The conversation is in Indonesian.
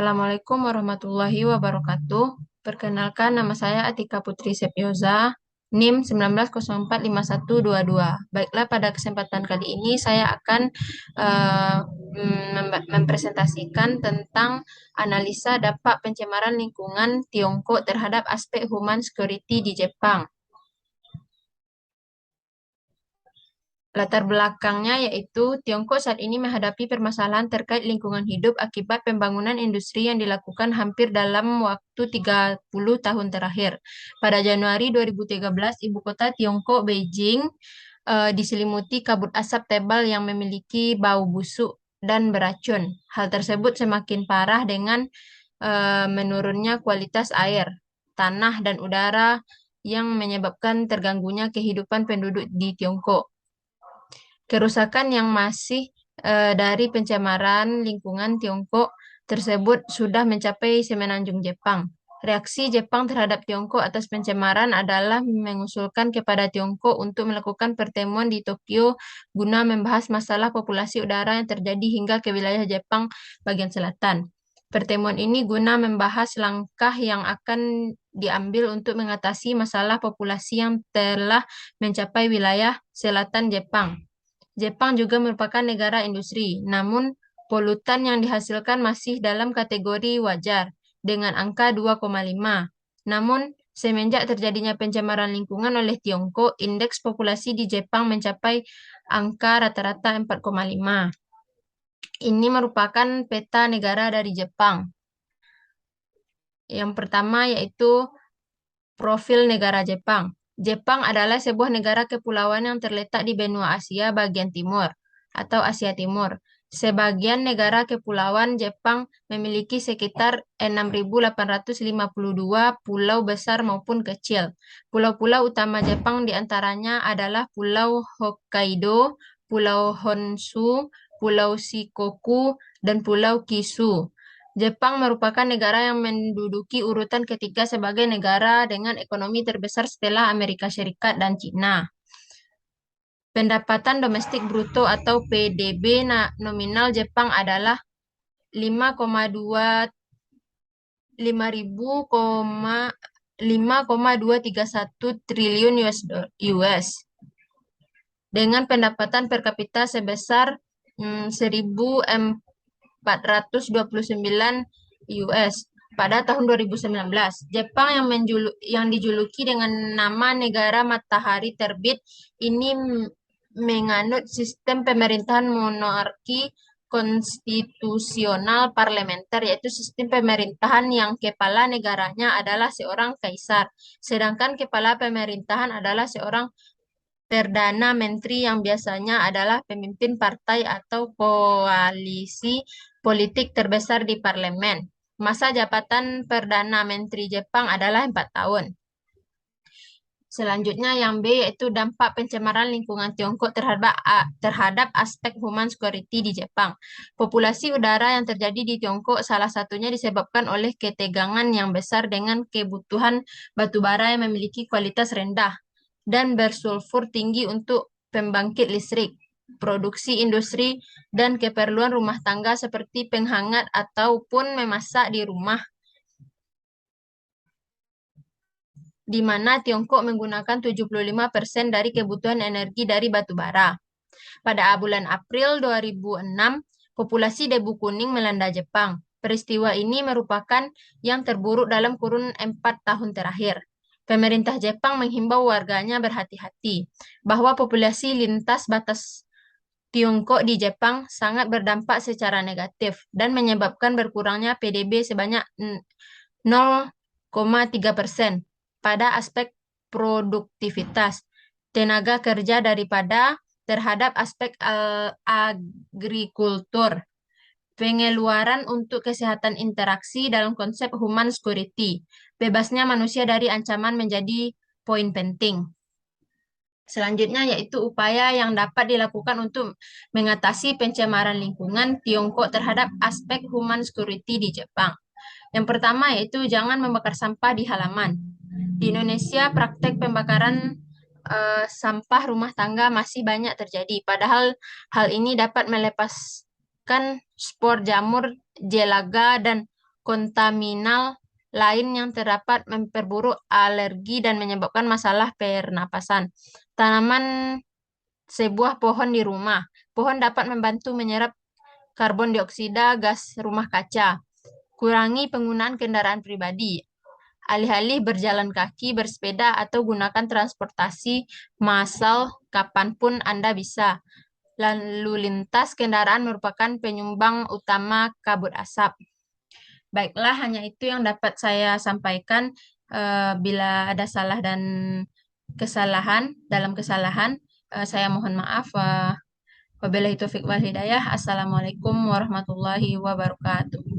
Assalamualaikum warahmatullahi wabarakatuh. Perkenalkan, nama saya Atika Putri Sepyoza, NIM 19045122. Baiklah, pada kesempatan kali ini saya akan eh, mempresentasikan tentang analisa dampak pencemaran lingkungan Tiongkok terhadap aspek human security di Jepang. Latar belakangnya yaitu Tiongkok saat ini menghadapi permasalahan terkait lingkungan hidup akibat pembangunan industri yang dilakukan hampir dalam waktu 30 tahun terakhir. Pada Januari 2013, ibu kota Tiongkok, Beijing, diselimuti kabut asap tebal yang memiliki bau busuk dan beracun. Hal tersebut semakin parah dengan menurunnya kualitas air, tanah, dan udara yang menyebabkan terganggunya kehidupan penduduk di Tiongkok. Kerusakan yang masih dari pencemaran lingkungan Tiongkok tersebut sudah mencapai semenanjung Jepang. Reaksi Jepang terhadap Tiongkok atas pencemaran adalah mengusulkan kepada Tiongkok untuk melakukan pertemuan di Tokyo guna membahas masalah populasi udara yang terjadi hingga ke wilayah Jepang bagian selatan. Pertemuan ini guna membahas langkah yang akan diambil untuk mengatasi masalah populasi yang telah mencapai wilayah selatan Jepang. Jepang juga merupakan negara industri, namun polutan yang dihasilkan masih dalam kategori wajar dengan angka 2,5. Namun, semenjak terjadinya pencemaran lingkungan oleh Tiongkok, indeks populasi di Jepang mencapai angka rata-rata 4,5. Ini merupakan peta negara dari Jepang. Yang pertama yaitu profil negara Jepang. Jepang adalah sebuah negara kepulauan yang terletak di benua Asia bagian timur atau Asia Timur. Sebagian negara kepulauan Jepang memiliki sekitar 6.852 pulau besar maupun kecil. Pulau-pulau utama Jepang diantaranya adalah Pulau Hokkaido, Pulau Honshu, Pulau Shikoku, dan Pulau Kyushu. Jepang merupakan negara yang menduduki urutan ketiga sebagai negara dengan ekonomi terbesar setelah Amerika Serikat dan Cina. Pendapatan domestik bruto atau PDB nominal Jepang adalah 5,2 5,231 triliun US dengan pendapatan per kapita sebesar 1.429 US pada tahun 2019. Jepang yang dijuluki dengan nama negara matahari terbit ini menganut sistem pemerintahan monarki konstitusional parlementer, yaitu sistem pemerintahan yang kepala negaranya adalah seorang kaisar, sedangkan kepala pemerintahan adalah seorang Perdana Menteri yang biasanya adalah pemimpin partai atau koalisi politik terbesar di parlemen. Masa jabatan Perdana Menteri Jepang adalah 4 tahun. Selanjutnya yang B yaitu dampak pencemaran lingkungan Tiongkok terhadap aspek human security di Jepang. Populasi udara yang terjadi di Tiongkok salah satunya disebabkan oleh ketegangan yang besar dengan kebutuhan batu bara yang memiliki kualitas rendah dan bersulfur tinggi untuk pembangkit listrik, produksi industri, dan keperluan rumah tangga seperti penghangat ataupun memasak di rumah, di mana Tiongkok menggunakan 75% dari kebutuhan energi dari batu bara. Pada bulan April 2006, populasi debu kuning melanda Jepang. Peristiwa ini merupakan yang terburuk dalam kurun 4 tahun terakhir. Pemerintah Jepang menghimbau warganya berhati-hati bahwa populasi lintas batas Tiongkok di Jepang sangat berdampak secara negatif dan menyebabkan berkurangnya PDB sebanyak 0,3% pada aspek produktivitas tenaga kerja daripada terhadap aspek agrikultur, pengeluaran untuk kesehatan interaksi dalam konsep human security, bebasnya manusia dari ancaman menjadi poin penting. Selanjutnya yaitu upaya yang dapat dilakukan untuk mengatasi pencemaran lingkungan Tiongkok terhadap aspek human security di Jepang. Yang pertama yaitu jangan membakar sampah di halaman. Di Indonesia praktek pembakaran sampah rumah tangga masih banyak terjadi. Padahal hal ini dapat melepaskan spor jamur, jelaga, dan kontaminal lain yang terdapat memperburuk alergi dan menyebabkan masalah pernapasan. Tanaman sebuah pohon di rumah. Pohon dapat membantu menyerap karbon dioksida gas rumah kaca. Kurangi penggunaan kendaraan pribadi. Alih-alih berjalan kaki, bersepeda, atau gunakan transportasi massal kapanpun Anda bisa. Lalu lintas kendaraan merupakan penyumbang utama kabut asap. Baiklah, hanya itu yang dapat saya sampaikan. Bila ada salah dan kesalahan, saya mohon maaf. Wabillahi taufiq wal hidayah. Assalamualaikum warahmatullahi wabarakatuh.